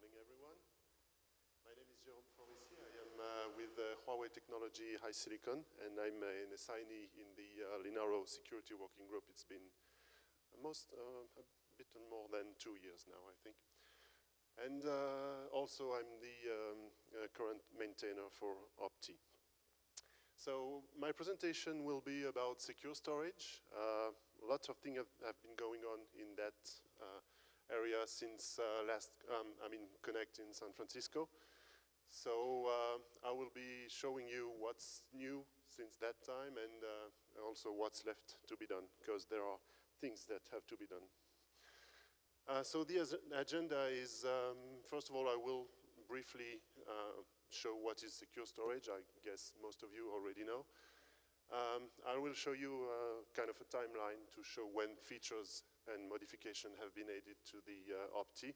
morning, everyone. My name is Jerome Forissier. I am with Huawei Technology High Silicon, and I'm an assignee in the Linaro security working group. It's been almost a bit more than 2 years now, I think. And also, I'm the current maintainer for Opti. So my presentation will be about secure storage. Lots of things have been going on in that area since Connect in San Francisco. So I will be showing you what's new since that time and also what's left to be done, because there are things that have to be done. So the agenda is, first of all, I will briefly show what is secure storage. I guess most of you already know. I will show you kind of a timeline to show when features and modification have been added to the Opti.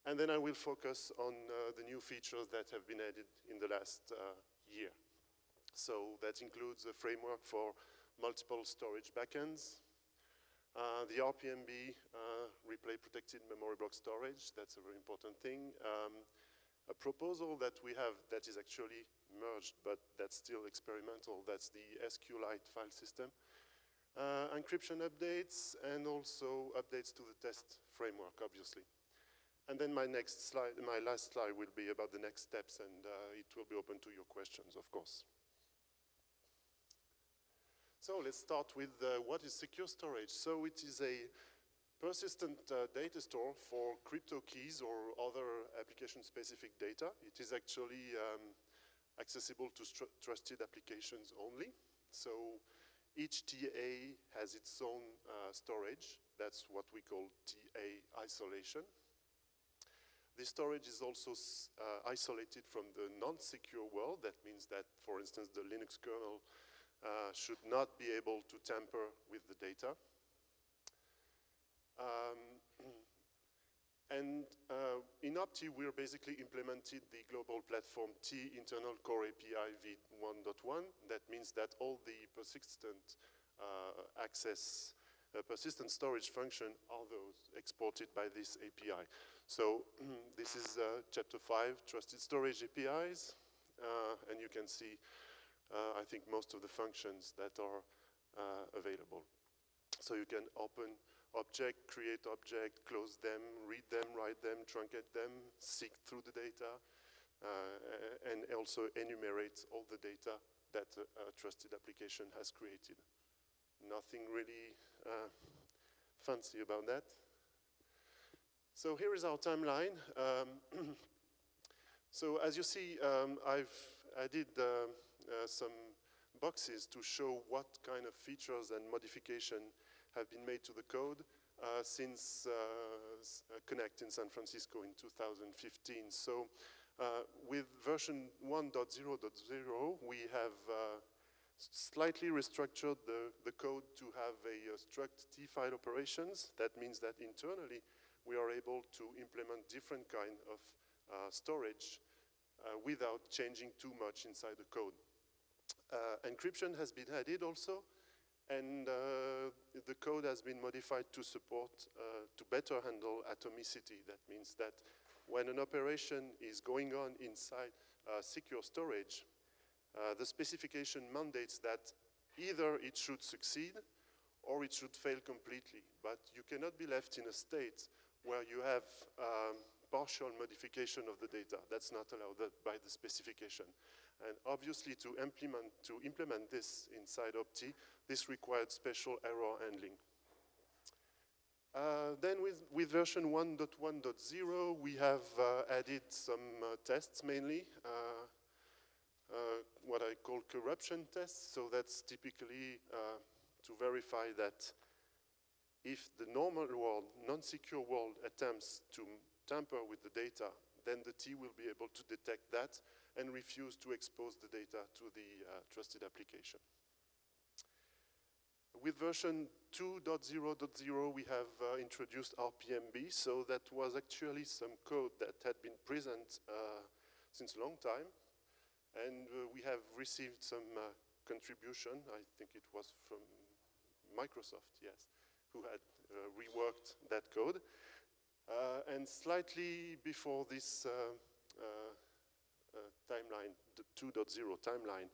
And then I will focus on the new features that have been added in the last year. So that includes a framework for multiple storage backends, the RPMB, replay protected memory block storage, that's a very important thing. A proposal that we have that is actually merged, but that's still experimental, that's the SQLite file system. Encryption updates, and also updates to the test framework, obviously. And then my next slide, my last slide will be about the next steps, and it will be open to your questions, of course. So let's start with what is secure storage. So it is a persistent data store for crypto keys or other application-specific data. It is actually accessible to trusted applications only. So each TA has its own storage. That's what we call TA isolation. This storage is also isolated from the non-secure world. That means that, for instance, the Linux kernel should not be able to tamper with the data. In Opti, we're basically implemented the global platform T internal core API v1.1. That means that all the persistent persistent storage function are those exported by this API. So this is chapter 5, trusted storage APIs, and you can see, I think, most of the functions that are available. So you can open object, create object, close them, read them, write them, truncate them, seek through the data, and also enumerate all the data that a trusted application has created. Nothing really fancy about that. So here is our timeline. So as you see, I've added some boxes to show what kind of features and modification have been made to the code since Connect in San Francisco in 2015. So with version 1.0.0, we have slightly restructured the code to have a struct T file operations. That means that internally we are able to implement different kind of storage without changing too much inside the code. Encryption has been added also, and the code has been modified to support, to better handle atomicity. That means that when an operation is going on inside secure storage, the specification mandates that either it should succeed or it should fail completely. But you cannot be left in a state where you have partial modification of the data. That's not allowed by the specification. And obviously to implement this inside Opti, this required special error handling. Then with version 1.1.0, we have added some tests mainly, what I call corruption tests. So that's typically to verify that if the normal world, non-secure world attempts to tamper with the data, then the T will be able to detect that and refuse to expose the data to the trusted application. With version 2.0.0, we have introduced RPMB, so that was actually some code that had been present since a long time, and we have received some contribution. I think it was from Microsoft, yes, who had reworked that code. And slightly before this timeline, the 2.0 timeline,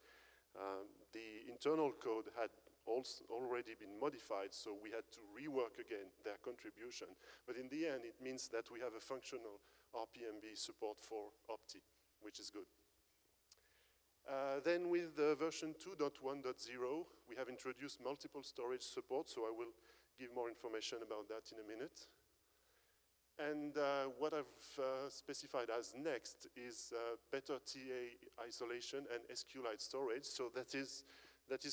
the internal code had also already been modified, so we had to rework again their contribution. But in the end, it means that we have a functional RPMB support for Opti, which is good. Then with the version 2.1.0, we have introduced multiple storage support, so I will give more information about that in a minute. And what I've specified as next is better TA isolation and SQLite storage. So that is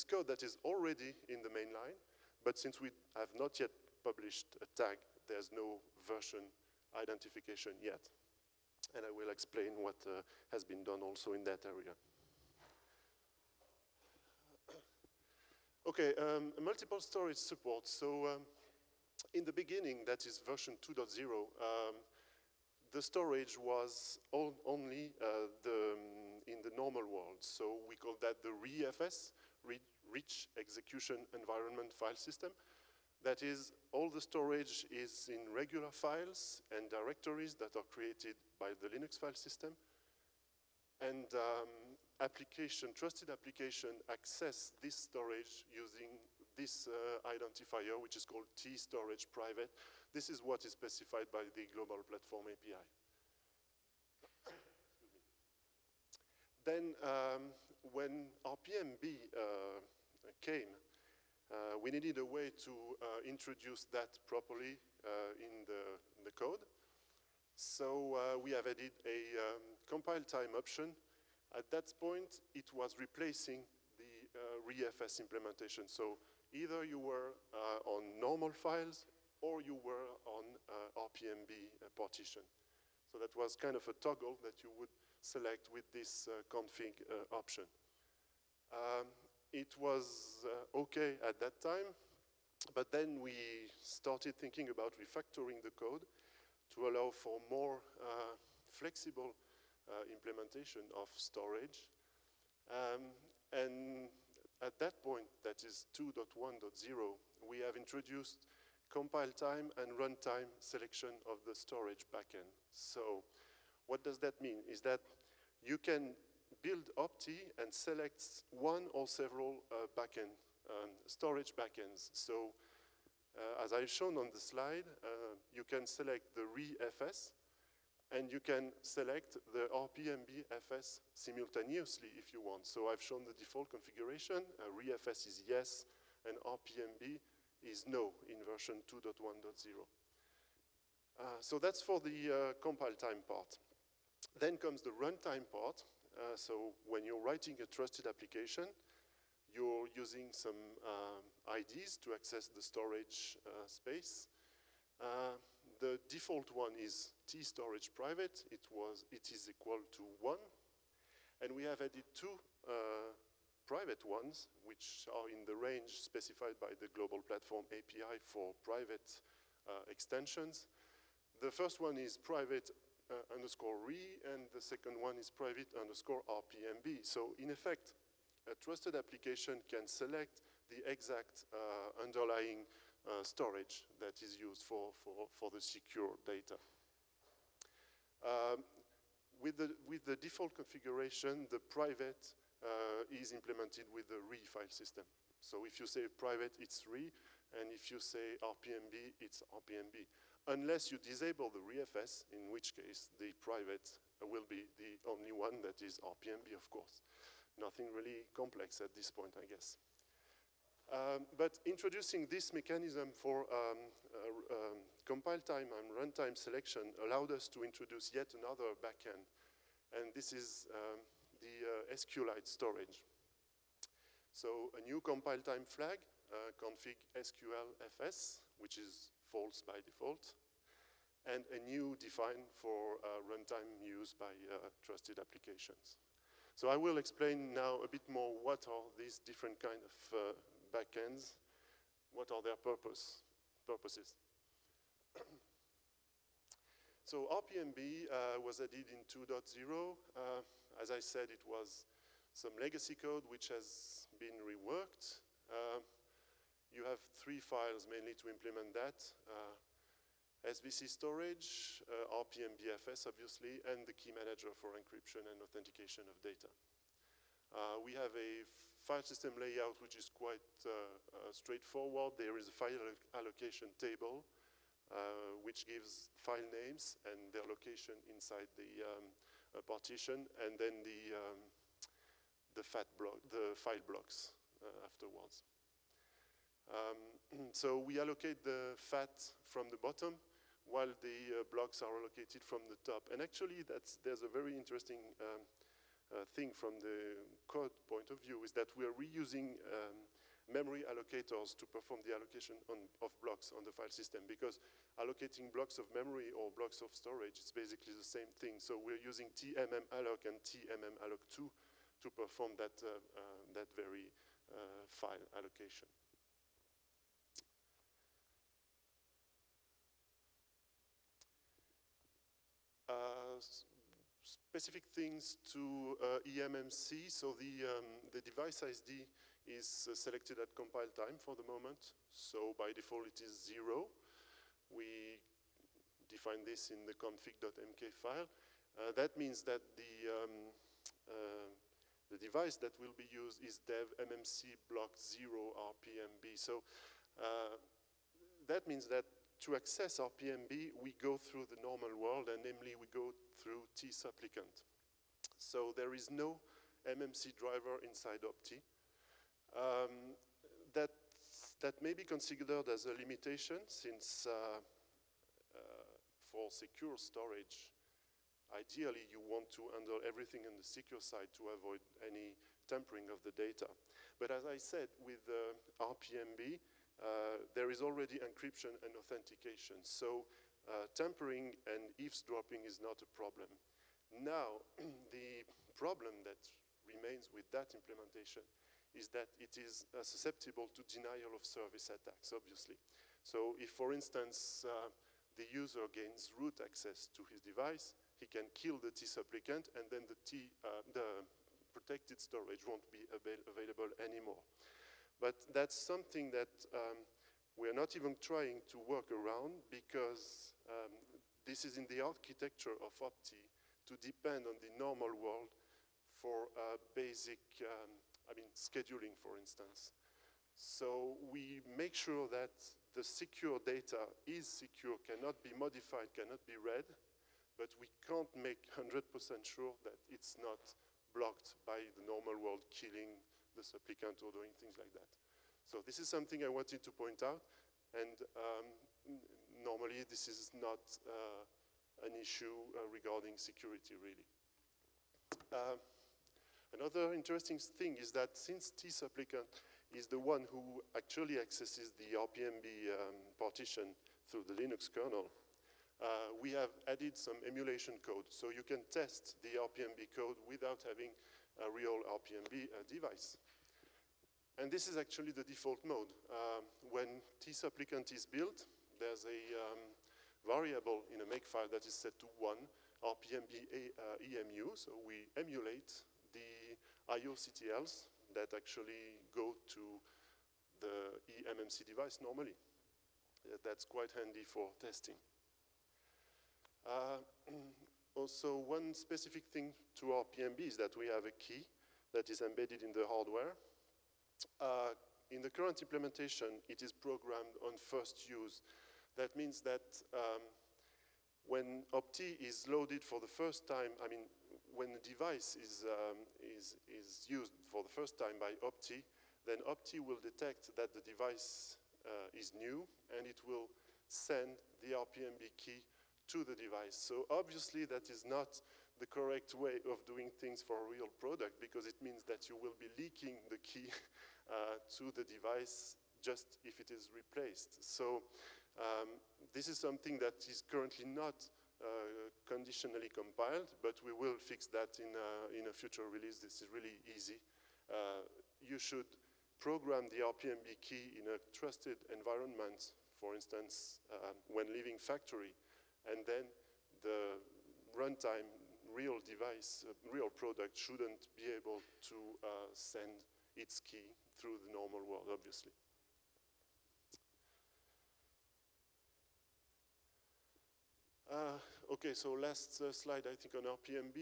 code that is already in the main line, but since we have not yet published a tag, there's no version identification yet. And I will explain what has been done also in that area. Okay, multiple storage support. So in the beginning, that is version 2.0, the storage was only in the normal world. So we call that the REFS, Rich Execution Environment File System. That is, all the storage is in regular files and directories that are created by the Linux file system. And trusted application access this storage using this identifier, which is called T-Storage Private. This is what is specified by the Global Platform API. Then, when RPMB came, we needed a way to introduce that properly in the code. So we have added a compile time option. At that point, it was replacing the REFS implementation. So either you were on normal files or you were on RPMB partition. So that was kind of a toggle that you would select with this config option. It was okay at that time, but then we started thinking about refactoring the code to allow for more flexible implementation of storage. And at that point, that is 2.1.0, we have introduced compile time and runtime selection of the storage backend. So what does that mean? Is that you can build Opti and select one or several storage backends. So as I've shown on the slide, you can select the REFS, and you can select the RPMB FS simultaneously if you want. So I've shown the default configuration. REFS is yes, and RPMB is no in version 2.1.0. So that's for the compile time part. Then comes the runtime part. So when you're writing a trusted application, you're using some IDs to access the storage space. The default one is T-Storage Private. It is equal to 1. And we have added two private ones, which are in the range specified by the Global Platform API for private extensions. The first one is private underscore RE, and the second one is private underscore RPMB. So in effect, a trusted application can select the exact underlying storage that is used for the secure data. With the default configuration, the private is implemented with the RE file system. So if you say private, it's RE, and if you say RPMB, it's RPMB. Unless you disable the REFS, in which case the private will be the only one that is RPMB, of course. Nothing really complex at this point, I guess. But introducing this mechanism for compile time and runtime selection allowed us to introduce yet another backend. And this is the SQLite storage. So a new compile time flag, config SQL FS, which is false by default, and a new define for runtime used by trusted applications. So I will explain now a bit more what are these different kind of backends, what are their purposes. So RPMB was added in 2.0. As I said, it was some legacy code which has been reworked. You have 3 files mainly to implement that. SVC storage, RPMB FS, obviously, and the key manager for encryption and authentication of data. We have a file system layout which is quite straightforward. There is a file allocation table which gives file names and their location inside the partition, and then the file blocks afterwards. So we allocate the FAT from the bottom, while the blocks are allocated from the top. And actually, there's a very interesting thing from the code point of view, is that we are reusing memory allocators to perform the allocation of blocks on the file system, because allocating blocks of memory or blocks of storage is basically the same thing. So we're using tmmalloc and tmmalloc2 to perform that very file allocation. Specific things to eMMC. So the device ID is selected at compile time for the moment. So by default it is 0. We define this in the config.mk file. That means that the device that will be used is dev mmc block 0 RPMB. So that means that to access RPMB, we go through the normal world, and namely we go through tsupplicant. So there is no MMC driver inside OPT. That may be considered as a limitation, since for secure storage, ideally you want to handle everything on the secure side to avoid any tampering of the data. But as I said, with RPMB, there is already encryption and authentication. So tampering and eavesdropping is not a problem. Now, the problem that remains with that implementation is that it is susceptible to denial of service attacks, obviously. So if, for instance, the user gains root access to his device, he can kill the tsupplicant, and then the protected storage won't be available anymore. But that's something that we're not even trying to work around, because this is in the architecture of OPT to depend on the normal world for basic, scheduling, for instance. So we make sure that the secure data is secure, cannot be modified, cannot be read, but we can't make 100% sure that it's not blocked by the normal world killing the supplicant or doing things like that. So this is something I wanted to point out, and normally this is not an issue regarding security, really. Another interesting thing is that since tsupplicant is the one who actually accesses the RPMB partition through the Linux kernel, we have added some emulation code, so you can test the RPMB code without having a real RPMB device. And this is actually the default mode. When tsupplicant is built, there's a variable in a makefile that is set to 1, RPMB EMU, so we emulate the IOCTLs that actually go to the eMMC device normally. That's quite handy for testing. Also, one specific thing to RPMB is that we have a key that is embedded in the hardware. In the current implementation, it is programmed on first use. That means that when OPT is loaded for the first time, when the device is used for the first time by OPT, then OPT will detect that the device is new, and it will send the RPMB key to the device. So obviously that is not the correct way of doing things for a real product, because it means that you will be leaking the key to the device just if it is replaced. So this is something that is currently not conditionally compiled, but we will fix that in a future release. This is really easy. You should program the RPMB key in a trusted environment, for instance, when leaving factory, and then the runtime real device, real product shouldn't be able to send its key through the normal world, obviously. Okay, so last slide, I think, on RPMB.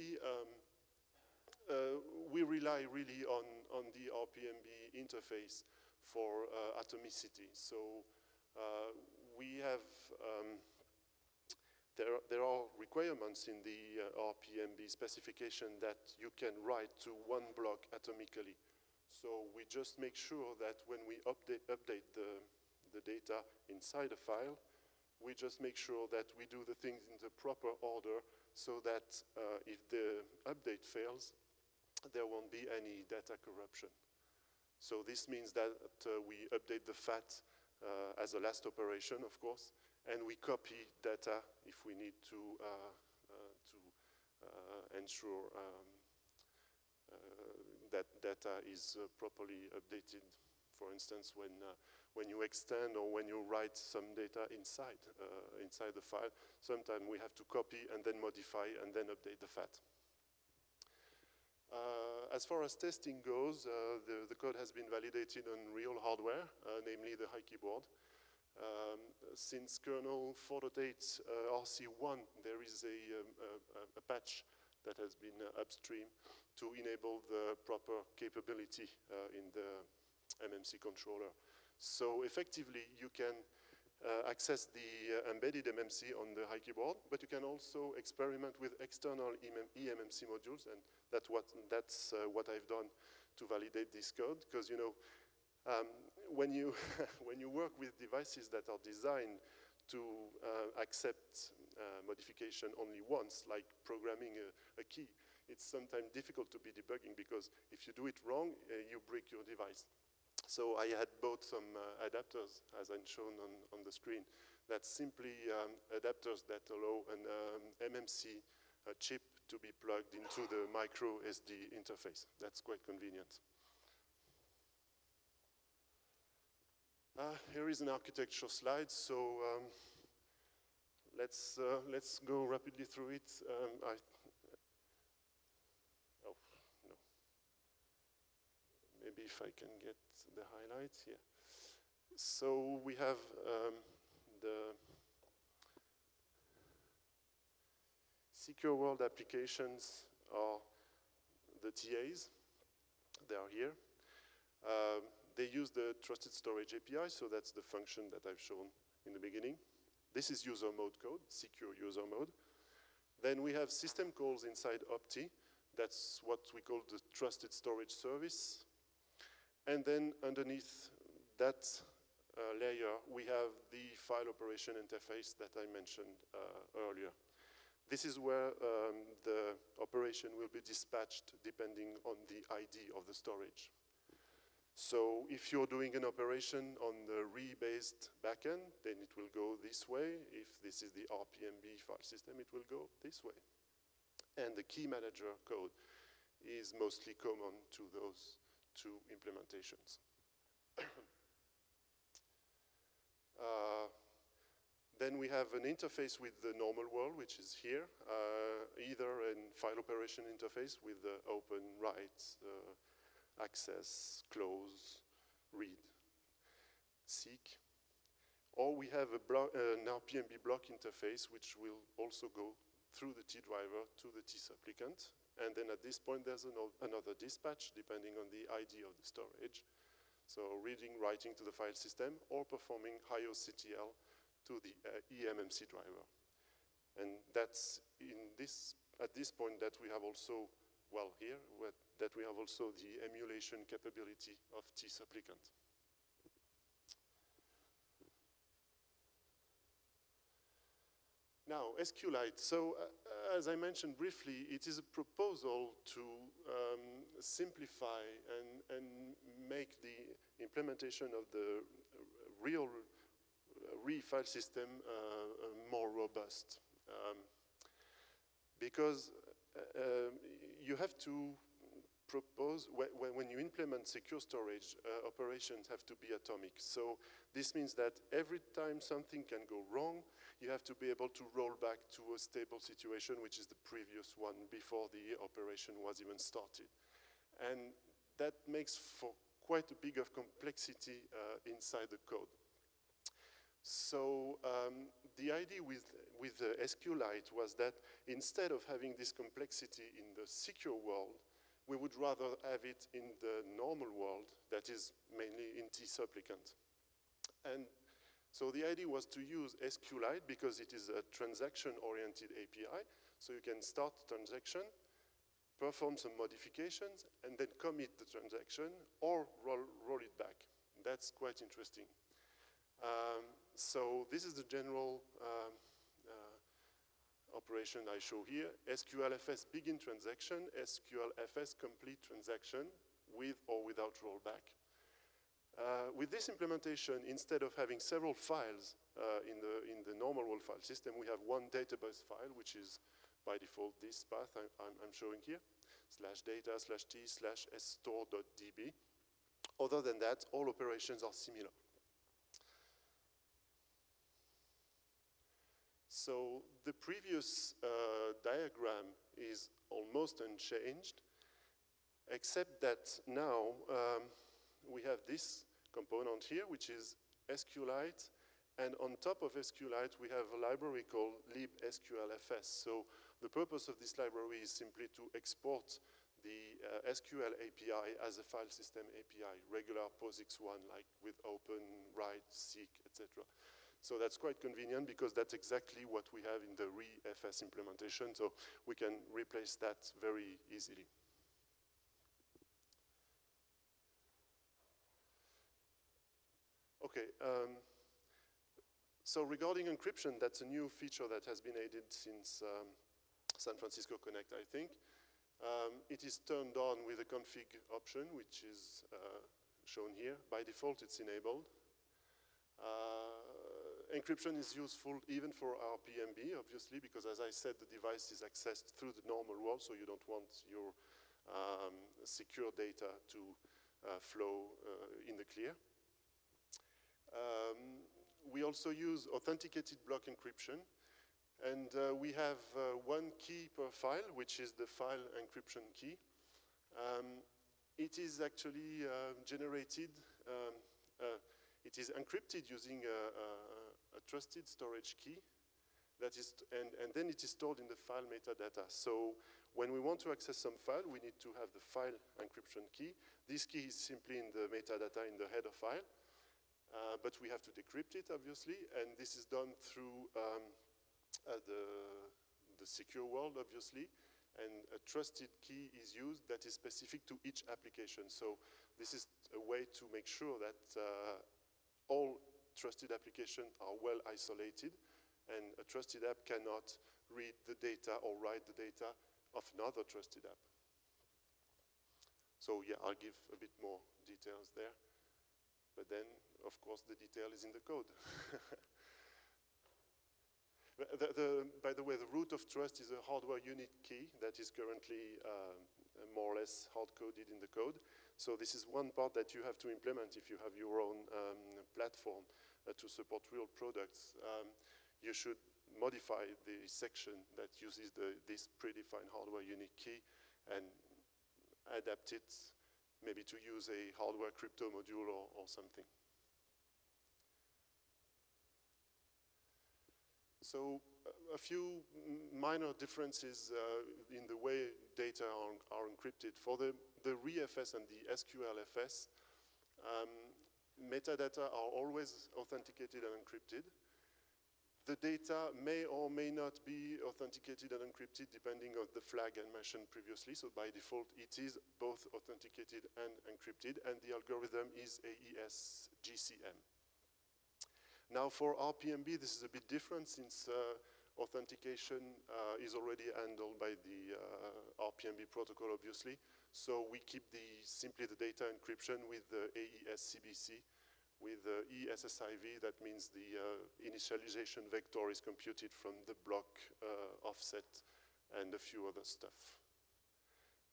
We rely really on the RPMB interface for Atomicity. So we have, there are requirements in the RPMB specification that you can write to one block atomically. So we just make sure that when we update the data inside a file, we just make sure that we do the things in the proper order so that if the update fails, there won't be any data corruption. So this means that we update the FAT as a last operation, of course, and we copy data if we need to ensure that data is properly updated. For instance, when you extend or when you write some data inside the file, sometimes we have to copy and then modify and then update the FAT. As far as testing goes, the code has been validated on real hardware, namely the high keyboard. Since kernel 4.8 RC1, there is a patch that has been upstream to enable the proper capability in the MMC controller. So effectively, you can access the embedded MMC on the high keyboard, but you can also experiment with external eMMC modules, and that's what I've done to validate this code, because you know, when you work with devices that are designed to accept modification only once, like programming a key, it's sometimes difficult to be debugging, because if you do it wrong, you break your device. So I had bought some adapters, as I'm shown on the screen, that's simply adapters that allow an MMC chip to be plugged into the micro SD interface. That's quite convenient. Here is an architecture slide. So let's go rapidly through it. Oh, no. Maybe if I can get the highlights here. So we have the secure world applications are the TAs. They are here. They use the trusted storage API, so that's the function that I've shown in the beginning. This is user mode code, secure user mode. Then we have system calls inside OPTI. That's what we call the trusted storage service. And then underneath that layer, we have the file operation interface that I mentioned earlier. This is where the operation will be dispatched depending on the ID of the storage. So if you're doing an operation on the RE-based backend, then it will go this way. If this is the RPMB file system, it will go this way. And the key manager code is mostly common to those two implementations. Then we have an interface with the normal world, which is here, either a file operation interface with the open, write, access, close, read, seek. Or we have an RPMB block interface, which will also go through the T driver to the T supplicant. And then at this point, there's another dispatch, depending on the ID of the storage. So reading, writing to the file system, or performing IOCTL to the eMMC driver. And that's at this point that we have also, well, here, that we have also the emulation capability of T supplicant. Now, SQLite. So, as I mentioned briefly, it is a proposal to simplify and make the implementation of the real file system more robust. Because you have to propose, when you implement secure storage, operations have to be atomic. So this means that every time something can go wrong, you have to be able to roll back to a stable situation, which is the previous one before the operation was even started. And that makes for quite a bit of complexity inside the code. So the idea with SQLite was that instead of having this complexity in the secure world, we would rather have it in the normal world that is mainly in T-supplicant. And so the idea was to use SQLite because it is a transaction-oriented API, so you can start the transaction, perform some modifications, and then commit the transaction or roll it back. That's quite interesting. So this is the general operation I show here. SQL FS begin transaction, SQL FS complete transaction with or without rollback. With this implementation, instead of having several files in the normal world file system, we have one database file, which is by default this path I'm showing here, /data/t/store.db. Other than that, all operations are similar. So the previous diagram is almost unchanged, except that now we have this component here, which is SQLite, and on top of SQLite, we have a library called lib_SQL_FS. So the purpose of this library is simply to export the SQL API as a file system API, regular POSIX1, like with open, write, seek, etc. So that's quite convenient because that's exactly what we have in the re-FS implementation, so we can replace that very easily. Okay, so regarding encryption, that's a new feature that has been added since San Francisco Connect, I think. It is turned on with a config option, which is shown here. By default, it's enabled. Encryption is useful even for RPMB, obviously, because as I said, the device is accessed through the normal world, so you don't want your secure data to flow in the clear. We also use authenticated block encryption, and we have one key per file, which is the file encryption key. It is actually generated, it is encrypted using a trusted storage key, that is, and then it is stored in the file metadata. So when we want to access some file, we need to have the file encryption key. This key is simply in the metadata in the header file, but we have to decrypt it, obviously, and this is done through the secure world, obviously, and a trusted key is used that is specific to each application. So this is a way to make sure that all trusted applications are well isolated, and a trusted app cannot read the data or write the data of another trusted app. So yeah, I'll give a bit more details there. But then, of course, the detail is in the code. By the way, the root of trust is a hardware unit key that is currently more or less hard-coded in the code. So this is one part that you have to implement if you have your own platform to support real products. You should modify the section that uses this predefined hardware unit key and adapt it maybe to use a hardware crypto module or something. So a few minor differences in the way data are encrypted. For the re-FS and the SQL FS, metadata are always authenticated and encrypted. The data may or may not be authenticated and encrypted depending on the flag I mentioned previously. So by default, it is both authenticated and encrypted, and the algorithm is AES GCM. Now for RPMB, this is a bit different since authentication is already handled by the RPMB protocol, obviously. So we keep simply the data encryption with the AES CBC. With ESSIV, that means the initialization vector is computed from the block offset and a few other stuff.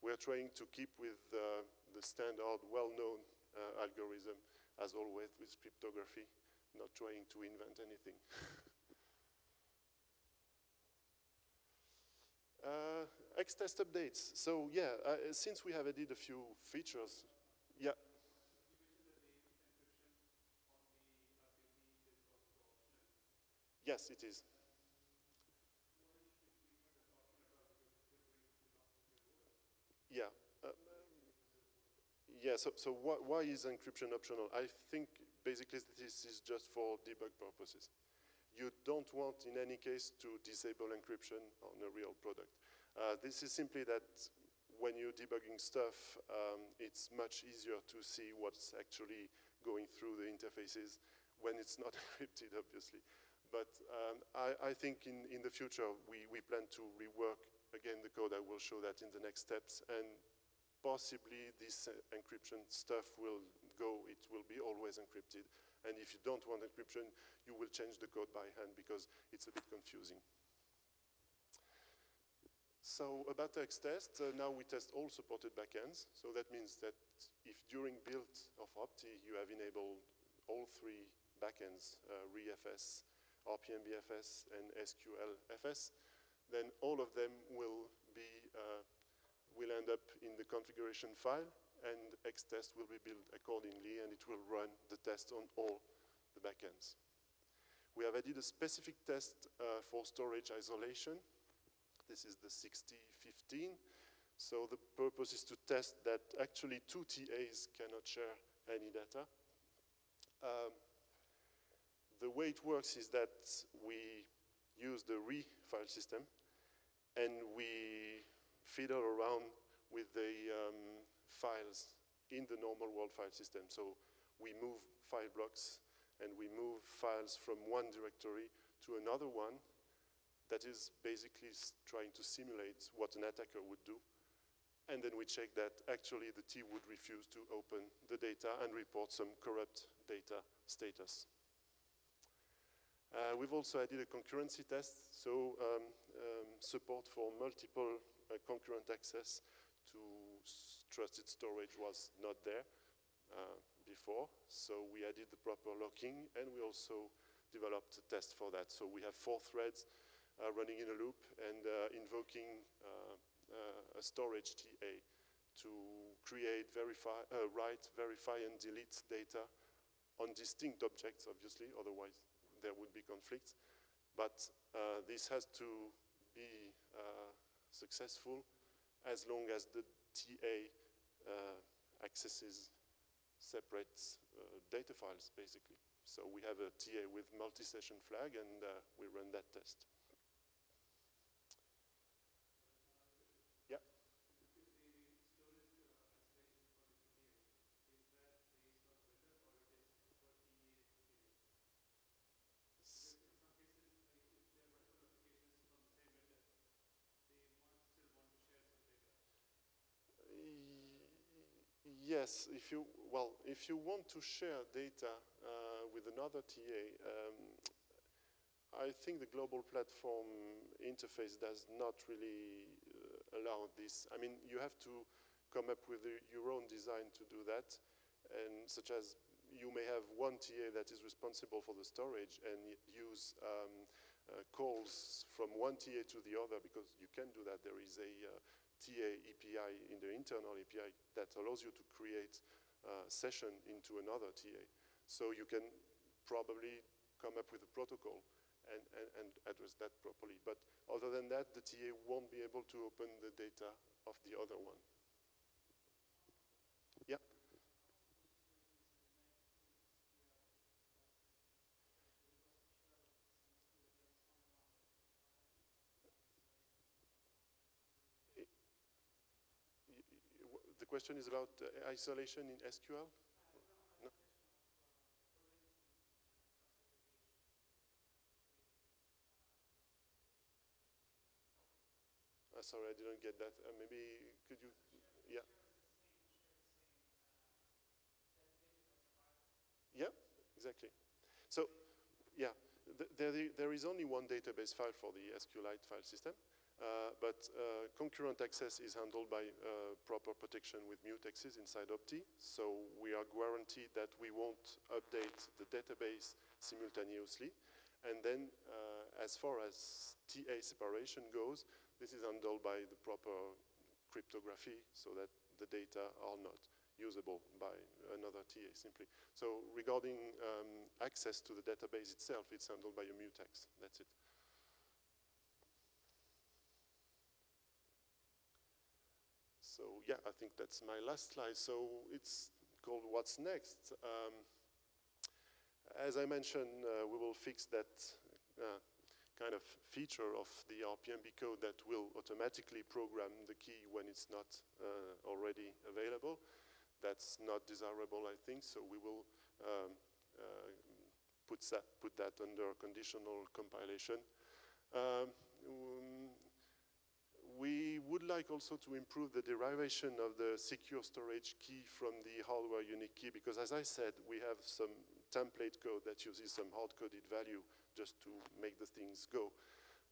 We're trying to keep with the standard, well-known algorithm, as always with cryptography, not trying to invent anything. X-test updates. So yeah, since we have added a few features, yeah. Yeah, Yes, it is. Yeah. Yeah, so why is encryption optional? I think basically this is just for debug purposes. You don't want, in any case, to disable encryption on a real product. This is simply that when you're debugging stuff, it's much easier to see what's actually going through the interfaces when it's not encrypted, obviously. But I think in the future, we plan to rework, again, the code. I will show that in the next steps. And possibly this encryption stuff will go, it will be always encrypted. And if you don't want encryption, you will change the code by hand because it's a bit confusing. So about the X-test, now we test all supported backends. So that means that if during build of Opti, you have enabled all three backends, ReFS, RPMB FS, and SQL FS, then all of them will end up in the configuration file, and X-test will be built accordingly, and it will run the test on all the backends. We have added a specific test for storage isolation. This is the 60-15. So the purpose is to test that actually two TAs cannot share any data. The way it works is that we use the RE file system, and we fiddle around with the files in the normal world file system. So we move file blocks, and we move files from one directory to another one that is basically trying to simulate what an attacker would do. And then we check that actually the T would refuse to open the data and report some corrupt data status. We've also added a concurrency test, so support for multiple concurrent access to trusted storage was not there before, so we added the proper locking, and we also developed a test for that. So we have 4 threads running in a loop and invoking a storage TA to create, write, verify, and delete data on distinct objects, obviously, otherwise there would be conflicts. But this has to be successful as long as the TA accesses separate data files, basically. So we have a TA with multi-session flag, and we run that test. Yeah. Yes, if you want to share data with another TA, I think the global platform interface does not really allow this. I mean, you have to come up with your own design to do that, and such as you may have one TA that is responsible for the storage and use calls from one TA to the other, because you can do that. There is a TA API in the internal API that allows you to create a session into another TA. So you can probably come up with a protocol and address that properly. But other than that, the TA won't be able to open the data of the other one. Yeah. The question is about isolation in SQL? No? Sorry, I didn't get that. Maybe could you, yeah. Yeah, exactly. So, yeah, there is only one database file for the SQLite file system. But concurrent access is handled by proper protection with mutexes inside Opti. So we are guaranteed that we won't update the database simultaneously. And then as far as TA separation goes, this is handled by the proper cryptography so that the data are not usable by another TA simply. So regarding access to the database itself, it's handled by a mutex. That's it. So yeah, I think that's my last slide. So it's called What's Next? As I mentioned, we will fix that kind of feature of the RPMB code that will automatically program the key when it's not already available. That's not desirable, I think, so we will put that under conditional compilation. We would like also to improve the derivation of the secure storage key from the hardware unique key, because as I said, we have some template code that uses some hard-coded value just to make the things go.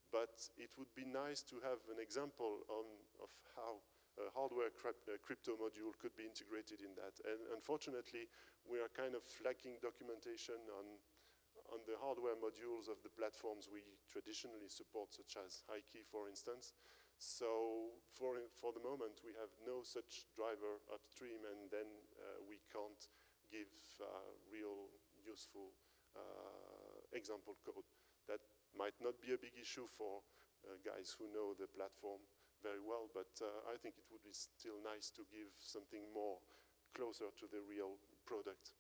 But it would be nice to have an example of how a hardware crypto module could be integrated in that. And unfortunately, we are kind of lacking documentation on the hardware modules of the platforms we traditionally support, such as HiKey, for instance. So for the moment, we have no such driver upstream, and then we can't give real useful example code. That might not be a big issue for guys who know the platform very well, but I think it would be still nice to give something more closer to the real product.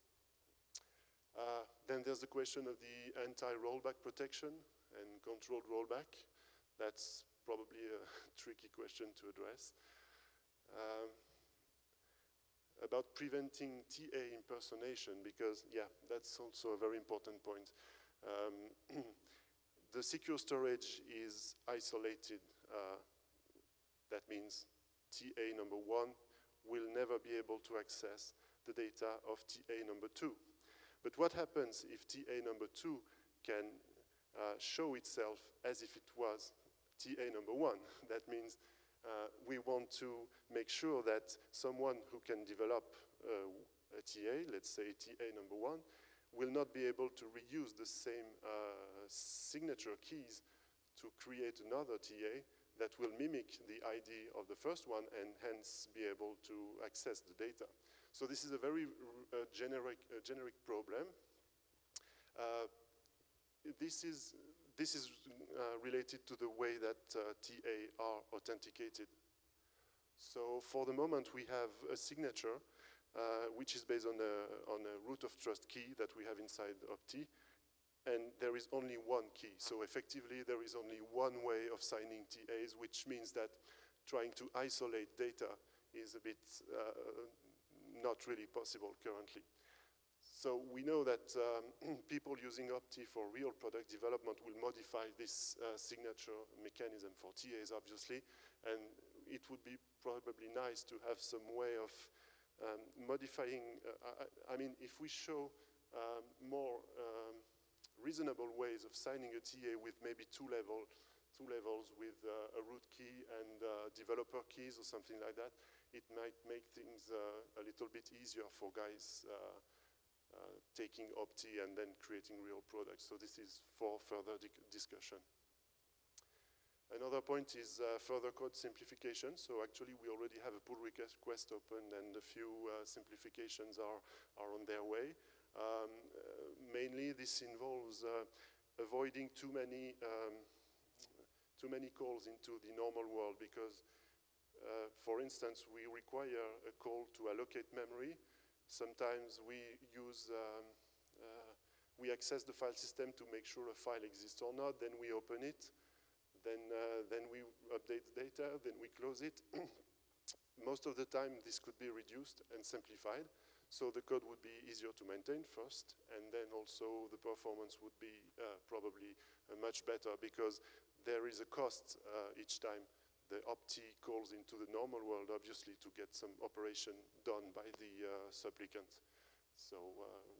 Then there's the question of the anti-rollback protection and controlled rollback. That's probably a tricky question to address. About preventing TA impersonation, because yeah, that's also a very important point. The secure storage is isolated. That means TA number 1 will never be able to access the data of TA number 2. But what happens if TA number 2 can show itself as if it was TA number 1? That means we want to make sure that someone who can develop a TA, let's say TA number 1, will not be able to reuse the same signature keys to create another TA that will mimic the ID of the first one and hence be able to access the data. So this is a very generic problem. This is related to the way that TA are authenticated. So for the moment, we have a signature which is based on a root of trust key that we have inside Opti, and there is only one key. So effectively, there is only one way of signing TAs, which means that trying to isolate data is a bit not really possible currently. So we know that people using Opti for real product development will modify this signature mechanism for TAs, obviously, and it would be probably nice to have some way of modifying. I mean, if we show more reasonable ways of signing a TA with maybe two levels with a root key and developer keys or something like that, it might make things a little bit easier for guys taking Opti and then creating real products. So this is for further discussion. Another point is further code simplification. So actually we already have a pull request open and a few simplifications are on their way. Mainly this involves avoiding too many calls into the normal world, because for instance, we require a call to allocate memory. Sometimes we use, we access the file system to make sure a file exists or not, then we open it, then we update the data, then we close it. Most of the time, this could be reduced and simplified, so the code would be easier to maintain first, and then also the performance would be probably much better, because there is a cost each time the Opti calls into the normal world, obviously, to get some operation done by the supplicant. So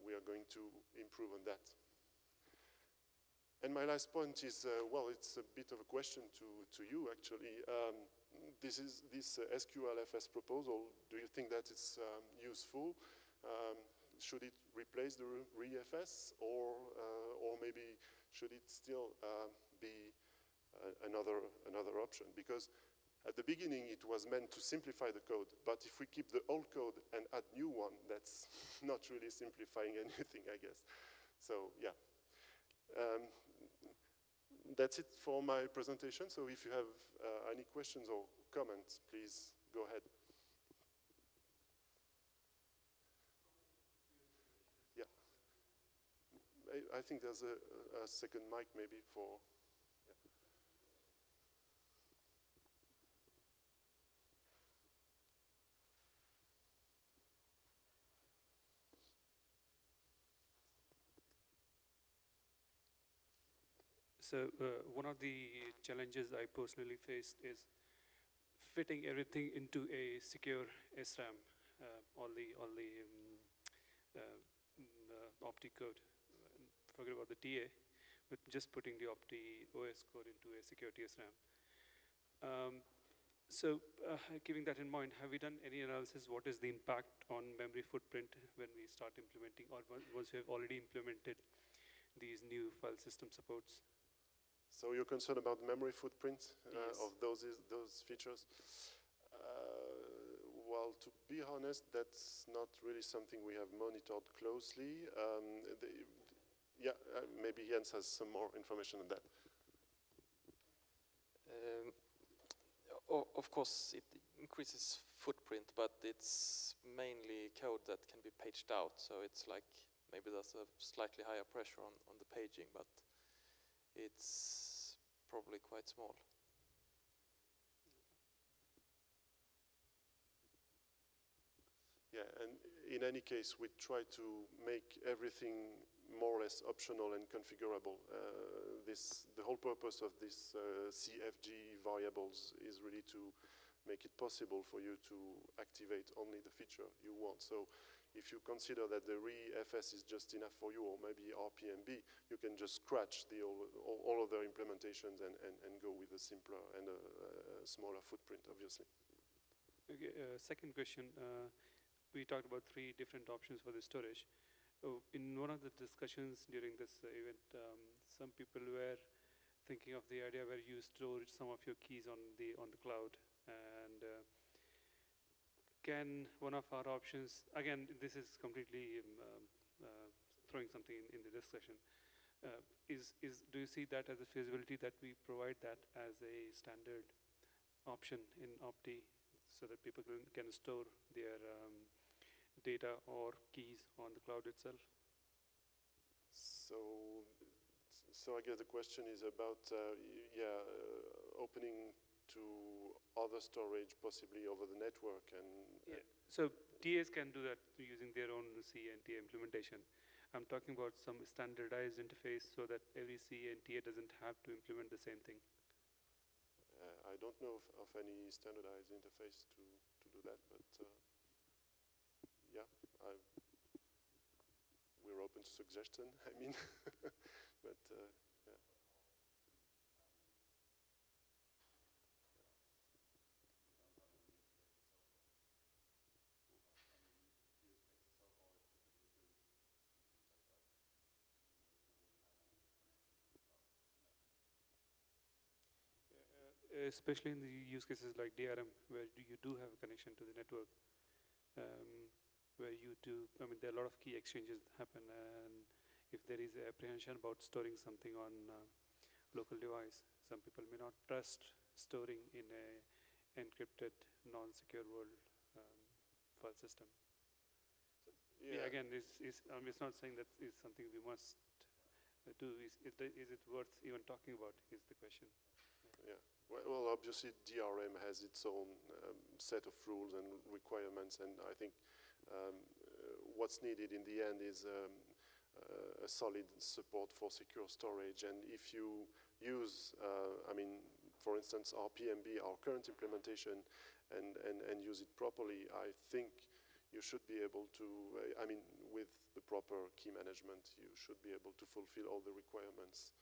we are going to improve on that. And my last point is, well, it's a bit of a question to you, actually. This SQL FS proposal, do you think that it's useful? Should it replace the ReFS, or maybe should it still be another option? Because At the beginning, it was meant to simplify the code, but if we keep the old code and add new one, that's not really simplifying anything, I guess. So, yeah. That's it for my presentation. So if you have any questions or comments, please go ahead. Yeah. I think there's a second mic maybe for... So one of the challenges I personally faced is fitting everything into a secure SRAM, all the Opti code. Forget about the TA, but just putting the Opti OS code into a security SRAM. Keeping that in mind, have we done any analysis? What is the impact on memory footprint when we start implementing, or once we have already implemented these new file system supports? So you're concerned about memory footprint Yes. of those features? Well, to be honest, that's not really something we have monitored closely. Maybe Jens has some more information on that. Of course, it increases footprint, but it's mainly code that can be paged out. So it's like maybe there's a slightly higher pressure on the paging, but it's probably quite small. Yeah, and in any case, we try to make everything more or less optional and configurable. The whole purpose of this CFG variables is really to make it possible for you to activate only the feature you want. So if you consider that the RE-FS is just enough for you, or maybe RPMB, you can just scratch all other implementations and go with a simpler and a smaller footprint, obviously. Okay, second question. We talked about 3 different options for the storage. In one of the discussions during this event, some people were thinking of the idea where you store some of your keys on the cloud, and can one of our options, again, this is completely throwing something in the discussion, do you see that as a feasibility that we provide that as a standard option in Opti so that people can store their data or keys on the cloud itself? So I guess the question is about, opening to other storage, possibly over the network. So TAs can do that using their own C and TA implementation. I'm talking about some standardized interface so that every C and TA doesn't have to implement the same thing. I don't know of any standardized interface to do that, but we're open to suggestion, I mean, but yeah. Especially in the use cases like DRM, where you do have a connection to the network, where there are a lot of key exchanges that happen, and if there is apprehension about storing something on local device, some people may not trust storing in a encrypted, non-secure world file system. So, again, it's not saying that is something we must do. Is it worth even talking about, is the question. Yeah. Well, obviously, DRM has its own set of rules and requirements, and I think what's needed in the end is a solid support for secure storage. And if you use, for instance, RPMB, our current implementation, and use it properly, I think you should be able to, with the proper key management, you should be able to fulfill all the requirements.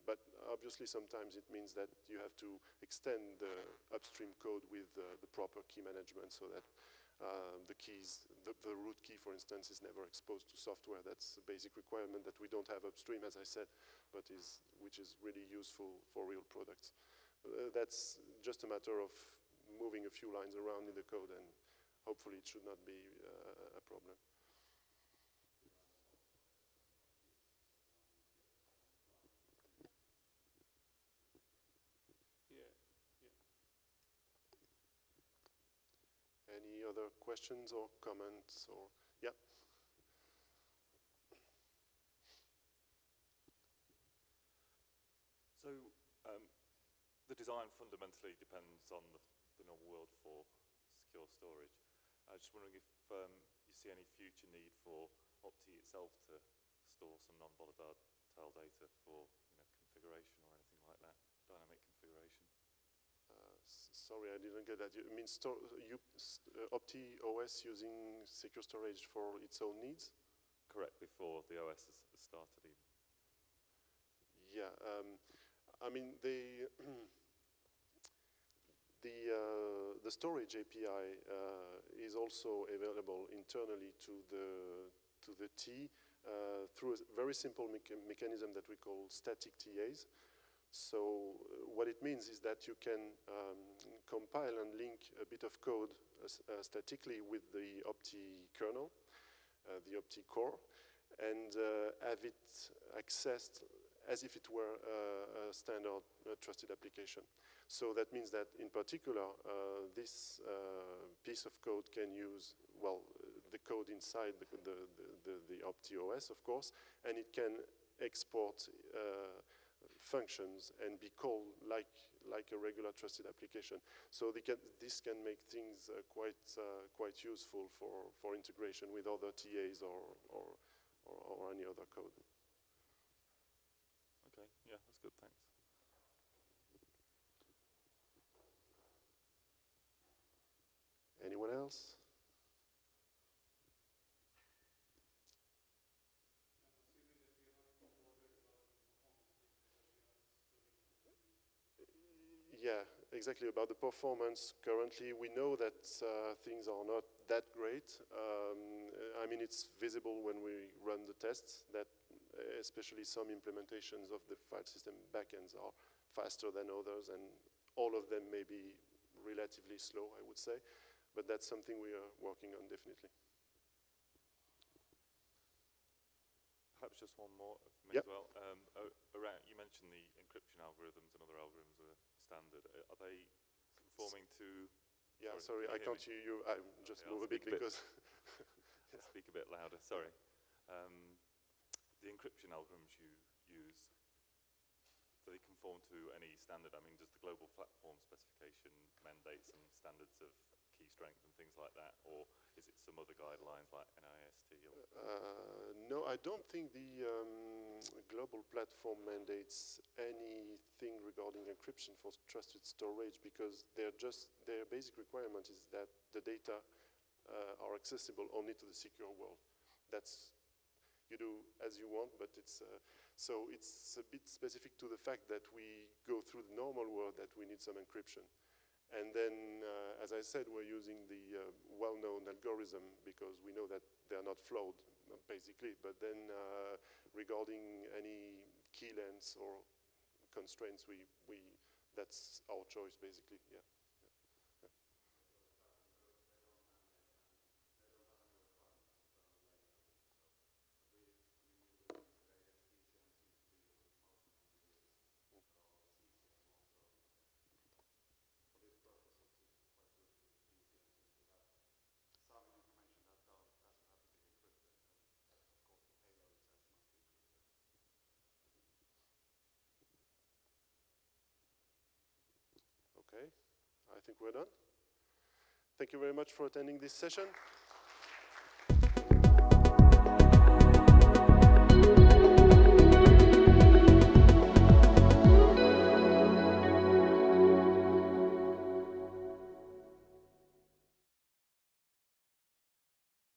But obviously, sometimes it means that you have to extend the upstream code with the proper key management so that the keys, the root key, for instance, is never exposed to software. That's a basic requirement that we don't have upstream, as I said, but which is really useful for real products. that's just a matter of moving a few lines around in the code, and hopefully it should not be a problem. Any other questions or comments? Or yeah. So the design fundamentally depends on the normal world for secure storage. I was just wondering if you see any future need for Opti itself to store some non-volatile data for configuration or anything like that, dynamic configuration. Sorry, I didn't get that. You mean Opti OS using secure storage for its own needs? Correct, before the OS has started even. Yeah, I mean, the storage API is also available internally to the T through a very simple mechanism that we call static TAs. So what it means is that you can compile and link a bit of code statically with the Opti kernel, the Opti core, and have it accessed as if it were a standard trusted application. So that means that, in particular, this piece of code can use, well, the code inside the Opti OS, of course, and it can export functions and be called like a regular trusted application. So this can make things quite useful for integration with other TAs or any other code. Okay, yeah, that's good, thanks. Anyone else? Yeah, exactly. About the performance, currently we know that things are not that great. I mean, it's visible when we run the tests that especially some implementations of the file system backends are faster than others, and all of them may be relatively slow, I would say. But that's something we are working on, definitely. Perhaps just one more for me Yep. as well. You mentioned the encryption algorithms and other algorithms are standard. Are they conforming to? Yeah, sorry, I can't hear you. I just move a bit because. I'll speak a bit louder. Sorry. The encryption algorithms you use, do they conform to any standard? I mean, does the global platform specification mandate some standards of key strength and things like that, or is it some other guidelines like NIST? No, I don't think the global platform mandates anything regarding encryption for trusted storage, because their basic requirement is that the data are accessible only to the secure world. That's, you do as you want, but it's so it's a bit specific to the fact that we go through the normal world that we need some encryption. And then, as I said, we're using the well-known algorithm because we know that they're not flawed, basically. But then, regarding any key lengths or constraints, that's our choice, basically. Yeah. Okay, I think we're done. Thank you very much for attending this session.